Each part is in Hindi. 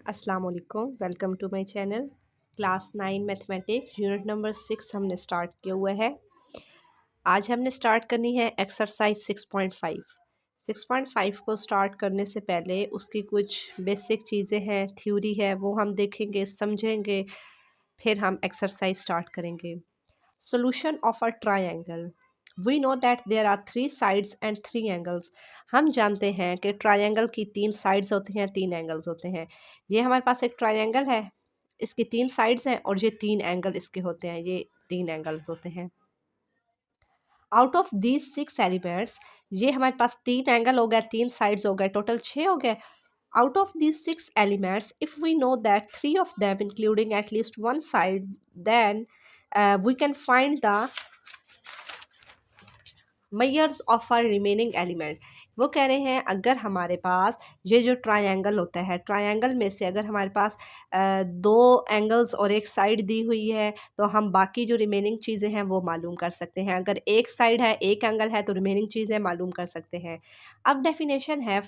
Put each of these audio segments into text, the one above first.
अस्सलाम वालेकुम, welcome to my channel. Class 9 mathematics unit number 6 हमने स्टार्ट किया हुआ है। आज हमने स्टार्ट करनी है एक्सरसाइज 6.5। 6.5 को स्टार्ट करने से पहले उसकी कुछ बेसिक चीज़ें हैं, थ्योरी है, वो हम देखेंगे, समझेंगे, फिर हम एक्सरसाइज स्टार्ट करेंगे। Solution of a triangle. We know that there are three sides and three angles. हम जानते हैं कि ट्रायंगल की तीन साइड्स होती हैं, तीन एंगल्स होते हैं। ये हमारे पास एक ट्रायंगल है, इसकी तीन साइड्स हैं और ये तीन एंगल इसके होते हैं, ये तीन एंगल्स होते हैं। आउट ऑफ दीज 6 एलिमेंट्स, ये हमारे पास तीन एंगल हो गए, तीन साइड्स हो गए, टोटल 6 हो गए। Out of these 6 elements, if we know that three of them including at least one side, then we can find the measures of our remaining element. वो कह रहे हैं अगर हमारे पास ये जो ट्रायंगल होता है, ट्रायंगल में से अगर हमारे पास दो एंगल्स और एक साइड दी हुई है तो हम बाकी जो रिमेनिंग चीज़ें हैं वो मालूम कर सकते हैं। अगर एक साइड है, एक एंगल है, तो रिमेनिंग चीज़ें मालूम कर सकते हैं। अब डेफिनेशन है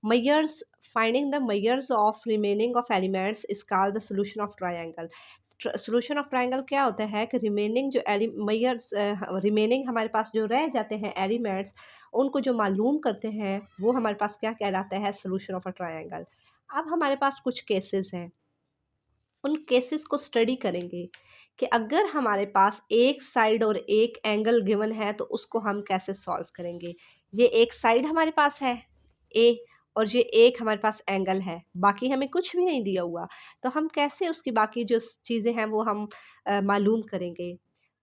measures finding the measures of remaining of elements is called the solution of triangle. Solution of triangle क्या होता है कि रिमेनिंग जो मेजर्स रिमेनिंग हमारे पास जो रह जाते हैं एलिमेंट्स, उनको जो मालूम करते हैं वो हमारे पास क्या कहलाता है, सोल्यूशन ऑफ अ ट्रायंगल। अब हमारे पास कुछ केसेस हैं, उन केसेस को स्टडी करेंगे कि अगर हमारे पास एक साइड और एक एंगल गिवन है तो उसको हम कैसे सॉल्व करेंगे। ये एक साइड हमारे पास है ए, और ये एक हमारे पास एंगल है, बाकी हमें कुछ भी नहीं दिया हुआ, तो हम कैसे उसकी बाकी जो चीज़ें हैं वो हम मालूम करेंगे।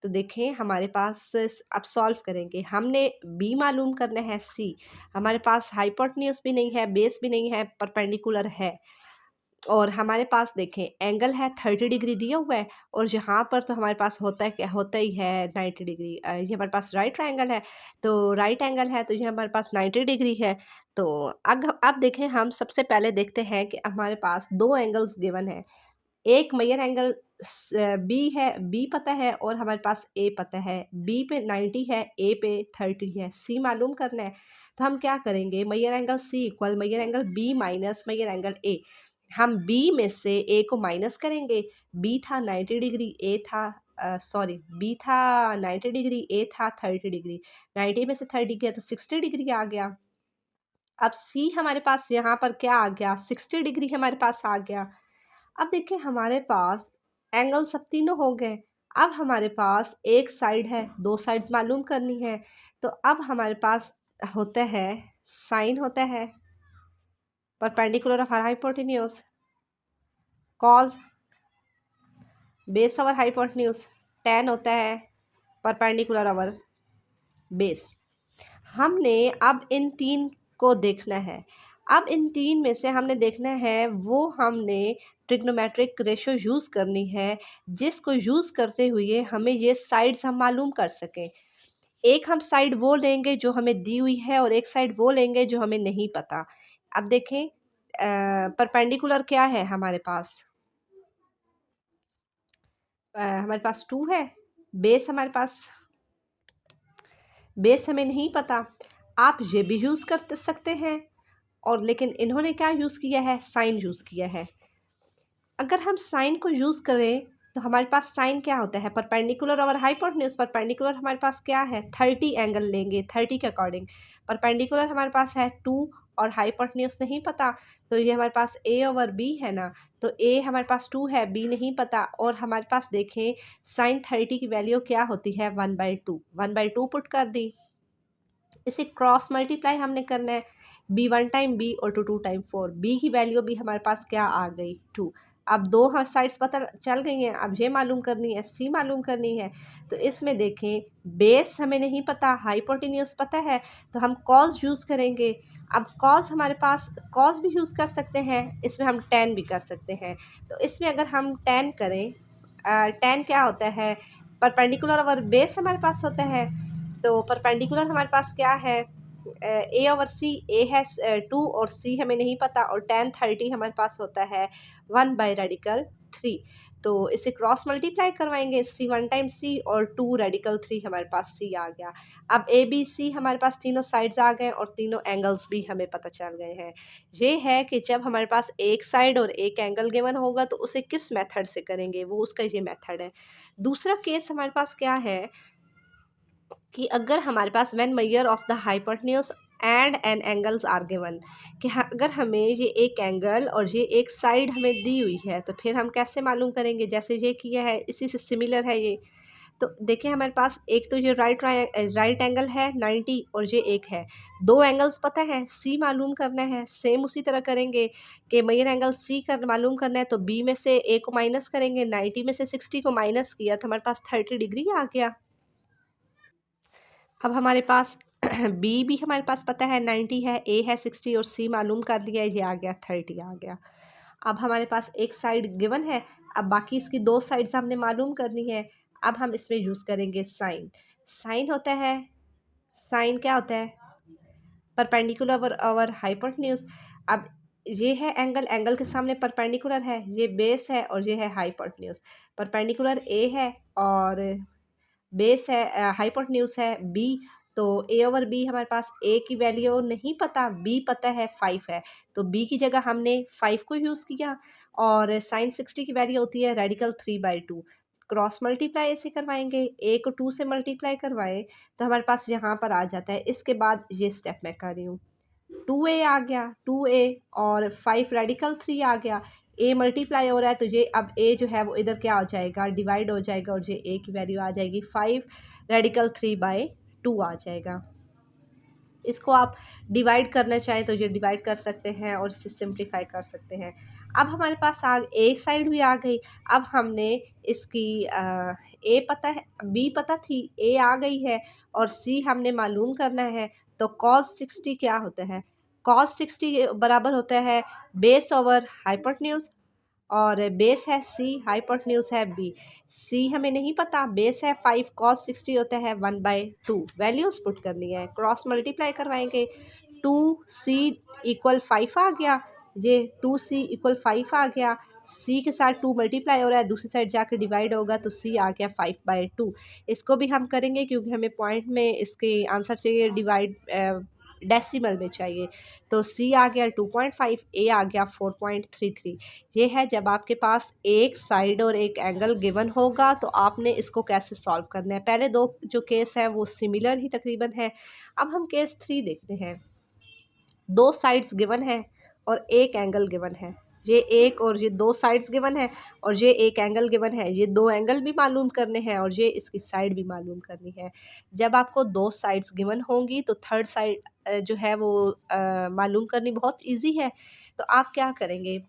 तो देखें हमारे पास अब सॉल्व करेंगे, हमने बी मालूम करना है सी। हमारे पास हाइपोटेन्यूज भी नहीं है, बेस भी नहीं है, परपेंडिकुलर है, और हमारे पास देखें एंगल है 30 डिग्री दिया हुआ है, और यहाँ पर तो हमारे पास होता है क्या, होता ही है 90 डिग्री। ये हमारे पास राइट ट्रायंगल है, तो राइट एंगल है तो ये हमारे पास 90 डिग्री है। तो अब देखें, हम सबसे पहले देखते हैं कि हमारे पास दो एंगल्स गिवन है। एक मेजर एंगल बी है, बी पता है, और हमारे पास ए पता है। बी पे 90 है, ए पे 30 है, सी मालूम करना है। तो हम क्या करेंगे, measure angle C equal measure angle B minus measure angle A. हम बी में से ए को माइनस करेंगे। बी था 90 डिग्री, ए था सॉरी, बी था 90 डिग्री, ए था 30 डिग्री। 90 में से 30 गया तो 60 डिग्री आ गया। अब सी हमारे पास यहाँ पर क्या आ गया, 60 डिग्री हमारे पास आ गया। अब देखिए हमारे पास एंगल सब तीनों हो गए। अब हमारे पास एक साइड है, दो साइड्स मालूम करनी है। तो अब हमारे पास होता है साइन होता है perpendicular of hypotenuse, cause base over hypotenuse, ten होता है परपेंडिकुलर ओवर बेस। हमने अब इन तीन को देखना है। अब इन तीन में से हमने देखना है, वो हमने ट्रिग्नोमेट्रिक रेशो यूज़ करनी है, जिसको यूज़ करते हुए हमें ये साइड्स हम मालूम कर सकें। एक हम साइड वो लेंगे जो हमें दी हुई है, और एक साइड वो लेंगे जो हमें नहीं पता। अब देखें परपेंडिकुलर क्या है हमारे पास, हमारे पास 2 है। बेस हमारे पास, बेस हमें नहीं पता। आप ये भी यूज़ कर सकते हैं, और लेकिन इन्होंने क्या यूज़ किया है, साइन यूज़ किया है। अगर हम साइन को यूज़ करें तो हमारे पास साइन क्या होता है, परपेंडिकुलर और हाइपोटेन्यूज। परपेंडिकुलर हमारे पास क्या है, 30 एंगल लेंगे 30 के अकॉर्डिंग। परपेंडिकुलर हमारे पास है 2, और हाइपोटेन्यूज नहीं पता, तो ये हमारे पास ए ओवर बी है ना। तो ए हमारे पास 2 है, बी नहीं पता, और हमारे पास देखें साइन 30 की वैल्यू क्या होती है, 1/2। 1/2 पुट कर दी, इसे क्रॉस मल्टीप्लाई हमने करना है। बी 1 टाइम बी और 2 टाइम 4, बी की वैल्यू भी हमारे पास क्या आ गई, 2। अब दो साइड्स पता चल गई हैं, अब ये मालूम करनी है, सी मालूम करनी है। तो इसमें देखें बेस हमें नहीं पता, हाइपोटेन्यूज पता है, तो हम कॉस यूज़ करेंगे। अब कॉस हमारे पास, कॉस भी यूज़ कर सकते हैं, इसमें हम टेन भी कर सकते हैं। तो इसमें अगर हम टेन करें, टेन क्या होता है, परपेंडिकुलर और बेस हमारे पास होता है। तो परपेंडिकुलर हमारे पास क्या है, ए ओवर सी, ए है 2 और सी हमें नहीं पता, और टेन 30 हमारे पास होता है 1/3। तो इसे क्रॉस मल्टीप्लाई करवाएंगे, सी 1 टाइम सी और 2/3 हमारे पास सी आ गया। अब ए बी सी हमारे पास तीनों साइड्स आ गए और तीनों एंगल्स भी हमें पता चल गए हैं। ये है कि जब हमारे पास एक साइड और एक एंगल गिवन होगा तो उसे किस मेथड से करेंगे, वो उसका ये मेथड है। दूसरा केस हमारे पास क्या है कि अगर हमारे पास when measure of the hypotenuse and an angles are given, कि अगर हमें ये एक एंगल और ये एक साइड हमें दी हुई है तो फिर हम कैसे मालूम करेंगे, जैसे ये किया है इसी से सिमिलर है ये। तो देखिए हमारे पास एक तो ये राइट एंगल है 90 और ये एक है, दो एंगल्स पता है, सी मालूम करना है, सेम उसी तरह करेंगे कि मेजर एंगल सी कर मालूम करना है तो बी में से ए को माइनस करेंगे, 90 में से 60 को माइनस किया तो हमारे पास 30 डिग्री आ गया। अब हमारे पास बी भी हमारे पास पता है 90 है, ए है 60 और सी मालूम कर लिया, ये आ गया 30 आ गया। अब हमारे पास एक साइड गिवन है, अब बाकी इसकी दो साइड्स हमने मालूम करनी है। अब हम इसमें यूज़ करेंगे साइन। साइन होता है, साइन क्या होता है, परपेंडिकुलर और हाइपोटेन्यूज। अब ये है एंगल, एंगल के सामने परपेंडिकुलर है, ये बेस है और ये है हाइपोटेन्यूज। परपेंडिकुलर ए है और बेस है, हाइपोटेन्यूज है बी। तो ए ओवर बी हमारे पास ए की वैल्यू नहीं पता, बी पता है 5 है, तो बी की जगह हमने 5 को यूज़ किया। और साइन 60 की वैल्यू होती है रेडिकल 3/2। क्रॉस मल्टीप्लाई ऐसे करवाएंगे, ए को 2 से मल्टीप्लाई करवाएं तो हमारे पास यहाँ पर आ जाता है। इसके बाद ये स्टेप मैं कर रही हूँ, 2a आ गया, 2a और 5 रेडिकल 3 आ गया। a मल्टीप्लाई हो रहा है तो ये अब a जो है वो इधर क्या हो जाएगा, डिवाइड हो जाएगा और ये a की वैल्यू आ जाएगी 5 रेडिकल 3/2 आ जाएगा। इसको आप डिवाइड करना चाहें तो ये डिवाइड कर सकते हैं और इसे सिंप्लीफाई कर सकते हैं। अब हमारे पास ए साइड भी आ गई। अब हमने इसकी ए पता है, बी पता थी, ए आ गई है और सी हमने मालूम करना है। तो कॉस 60 क्या होता है, कॉस 60 बराबर होता है बेस ओवर हाइपोटेन्यूज, और बेस है सी, हाइपोटेन्यूज है बी। सी हमें नहीं पता, बेस है 5, कॉस 60 होता है 1/2। वैल्यूज पुट करनी है, क्रॉस मल्टीप्लाई करवाएंगे, 2c इक्वल 5 आ गया, ये 2c इक्वल 5 आ गया। c के साथ 2 मल्टीप्लाई हो रहा है, दूसरी साइड जाकर डिवाइड होगा तो c आ गया 5/2। इसको भी हम करेंगे क्योंकि हमें पॉइंट में इसके आंसर चाहिए, डिवाइड डेसिमल में चाहिए। तो c आ गया 2.5, a आ गया 4.33। ये है जब आपके पास एक साइड और एक एंगल गिवन होगा तो आपने इसको कैसे सॉल्व करना है। पहले दो जो केस है वो सिमिलर ही तकरीबन है। अब हम केस 3 देखते हैं। दो साइड्स गिवन है और एक एंगल गिवन है, ये एक और ये दो साइड्स गिवन है और ये एक एंगल गिवन है। ये दो एंगल भी मालूम करने हैं और ये इसकी साइड भी मालूम करनी है। जब आपको दो साइड्स गिवन होंगी तो थर्ड साइड जो है वो मालूम करनी बहुत इजी है। तो आप क्या करेंगे,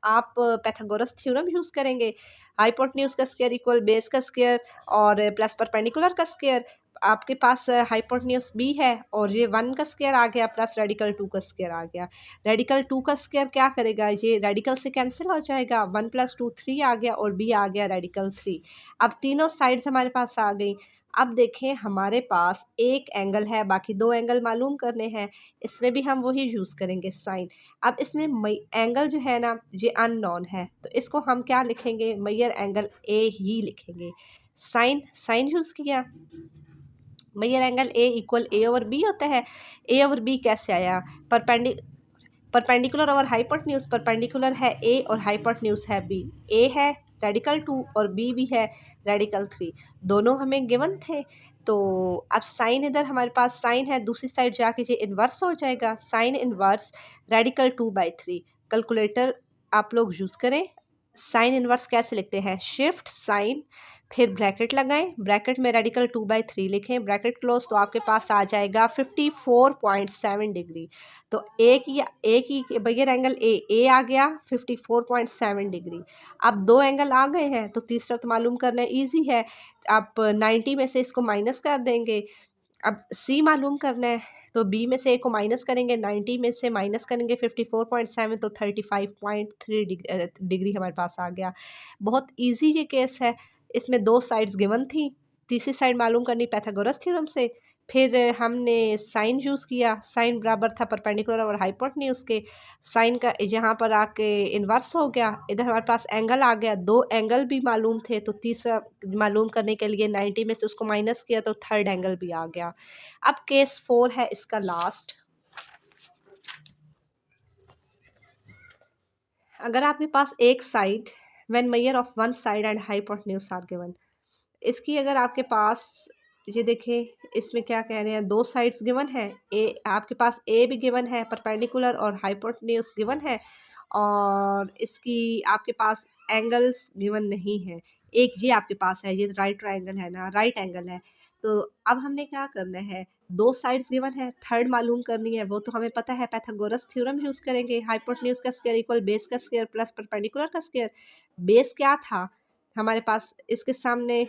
आप पाइथागोरस थ्योरम यूज़ करेंगे, हाइपोटेन्यूज का स्क्वायर इक्वल बेस का स्क्वायर और प्लस परपेंडिकुलर का स्क्वायर। आपके पास हाइपोटेन्यूज बी है और ये 1 का स्क्वायर आ गया प्लस रेडिकल 2 का स्क्वायर आ गया। रेडिकल 2 का स्क्वायर क्या करेगा, ये रेडिकल से कैंसिल हो जाएगा, 1 + 2 3 आ गया और बी आ गया रेडिकल 3। अब तीनों साइड्स हमारे पास आ गई। अब देखें हमारे पास एक एंगल है, बाकी दो एंगल मालूम करने हैं, इसमें भी हम वही यूज़ करेंगे साइन। अब इसमें एंगल जो है ना ये अननोन है तो इसको हम क्या लिखेंगे, मेजर एंगल ए ही लिखेंगे। साइन, साइन यूज़ किया, measure angle A equal A over B होता है। ए ओवर बी कैसे आया, परपेंडिकुलर और हाइपोटेन्यूज, परपेंडिकुलर है ए और हाइपोटेन्यूज है बी। ए है रेडिकल 2 और बी भी है रेडिकल 3, दोनों हमें गिवन थे। तो अब साइन इधर हमारे पास साइन है, दूसरी साइड जाके ये इन्वर्स हो जाएगा, साइन इन्वर्स रेडिकल 2/3। कैलकुलेटर आप लोग यूज़ करें। साइन इन्वर्स कैसे लिखते हैं, शिफ्ट साइन फिर ब्रैकेट लगाएं, ब्रैकेट में रेडिकल 2/3 लिखें, ब्रैकेट क्लोज, तो आपके पास आ जाएगा 54.7 डिग्री। तो एक ही बगैर एंगल ए आ गया 54.7 डिग्री। अब दो एंगल आ गए हैं तो तीसरा तो मालूम करना ईजी है, आप 90 में से इसको माइनस कर देंगे। अब सी मालूम करना है तो बी में से ए को माइनस करेंगे, 90 में से माइनस करेंगे 54.7 तो 35.3 डिग्री हमारे पास आ गया। बहुत इजी ये केस है, इसमें दो साइड्स गिवन थी, तीसरी साइड मालूम करनी पाइथागोरस थ्योरम से। फिर हमने साइन यूज़ किया, साइन बराबर था परपेंडिकुलर और हाइपोटेन्यूज के। साइन का यहाँ पर आके इन्वर्स हो गया, इधर हमारे पास एंगल आ गया, दो एंगल भी मालूम थे तो तीसरा मालूम करने के लिए 90 में से उसको माइनस किया तो थर्ड एंगल भी आ गया। अब केस 4 है इसका लास्ट। अगर आपके पास एक side when measure of one side and hypotenuse are given, इसकी अगर आपके पास ये देखें, इसमें क्या कह रहे हैं, दो साइड्स गिवन है, ए आपके पास ए भी गिवन है परपेंडिकुलर और हाइपोटेन्यूज गिवन है, और इसकी आपके पास एंगल्स गिवन नहीं है। एक ये आपके पास है, ये राइट ट्रायंगल है ना, राइट एंगल है। तो अब हमने क्या करना है, दो साइड्स गिवन है, थर्ड मालूम करनी है, वो तो हमें पता है, पाइथागोरस थ्योरम यूज़ करेंगे। हाइपोटेन्यूज का स्क्वायर इक्वल बेस का स्क्वायर प्लस परपेंडिकुलर का स्क्वायर। बेस क्या था हमारे पास, इसके सामने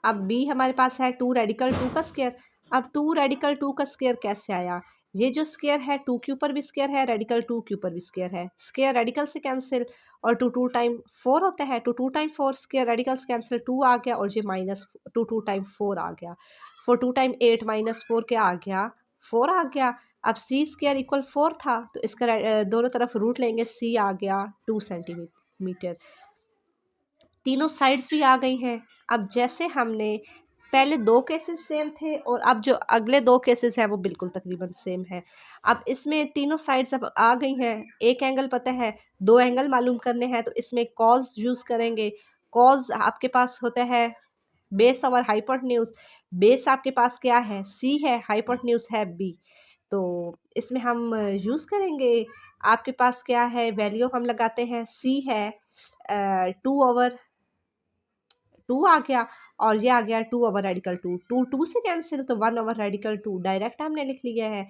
अब बी हमारे पास है 2 रेडिकल 2 का स्क्वायर। अब 2 रेडिकल 2 का स्क्वायर कैसे आया, ये जो स्क्वायर है 2 के ऊपर भी स्क्वायर है, रेडिकल 2 के ऊपर भी स्क्वायर है, स्क्वायर रेडिकल से कैंसिल, और 2 2 टाइम 4 होता है, 2 2 टाइम 4 स्क्वायर रेडिकल से कैंसिल, 2 आ गया, और ये माइनस 2 2 टाइम 4 आ गया, 4 2 टाइम 8 माइनस 4 क्या आ गया, 4 आ गया। अब सी स्क्वायर इक्वल 4 था तो इसका दोनों तरफ रूट लेंगे, सी आ गया 2 सेंटीमीटर। तीनों साइड्स भी आ गई हैं। अब जैसे हमने पहले दो केसेस सेम थे और अब जो अगले दो केसेस हैं वो बिल्कुल तकरीबन सेम है। अब इसमें तीनों साइड्स अब आ गई हैं, एक एंगल पता है, दो एंगल मालूम करने हैं तो इसमें कॉज यूज़ करेंगे। कॉज आपके पास होता है बेस ओवर हाइपोटेन्यूज, बेस आपके पास क्या है, सी है, हाइपोटेन्यूज है बी, तो इसमें हम यूज़ करेंगे। आपके पास क्या है, वैल्यू हम लगाते हैं, सी है 2 आ गया, और ये आ गया 2 ओवर रेडिकल 2, 2 2 से कैंसिल तो 1 ओवर रेडिकल 2 डायरेक्ट हमने लिख लिया है।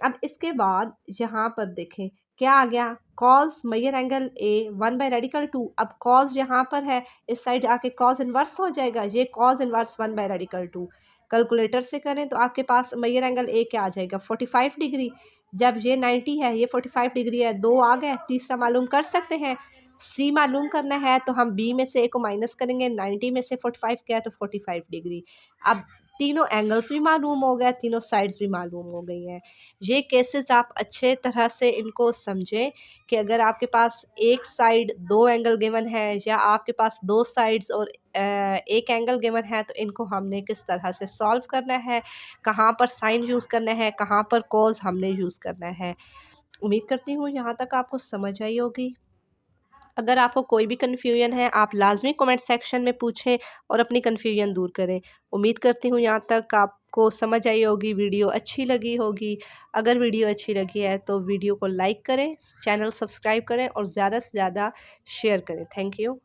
अब इसके बाद यहाँ पर देखें क्या आ गया, cos measure angle A 1 by radical 2। अब कॉज यहाँ पर है, इस साइड आके कॉज इन्वर्स हो जाएगा, ये cause inverse 1 by radical 2। Calculator से करें तो आपके पास मेजर एंगल ए क्या आ जाएगा 45 डिग्री, जब ये 90 है ये 45 डिग्री है, दो आ गए, तीसरा मालूम कर सकते हैं। सी मालूम करना है तो हम बी में से ए को माइनस करेंगे, 90 में से 45 क्या है तो 45 डिग्री। अब तीनों एंगल्स भी मालूम हो गए, तीनों साइड्स भी मालूम हो गई हैं। ये केसेस आप अच्छे तरह से इनको समझें कि अगर आपके पास एक साइड दो एंगल गिवन है या आपके पास दो साइड्स और एक एंगल गिवन है तो इनको हमने किस तरह से सॉल्व करना है, कहाँ पर साइन यूज़ करना है, कहाँ पर कॉज हमने यूज़ करना है। उम्मीद करती हूँ यहाँ तक आपको समझ आई होगी। अगर आपको कोई भी कन्फ्यूजन है आप लाजमी कमेंट सेक्शन में पूछें और अपनी कन्फ्यूजन दूर करें। उम्मीद करती हूँ यहाँ तक आपको समझ आई होगी, वीडियो अच्छी लगी होगी। अगर वीडियो अच्छी लगी है तो वीडियो को लाइक करें, चैनल सब्सक्राइब करें और ज़्यादा से ज़्यादा शेयर करें। Thank you.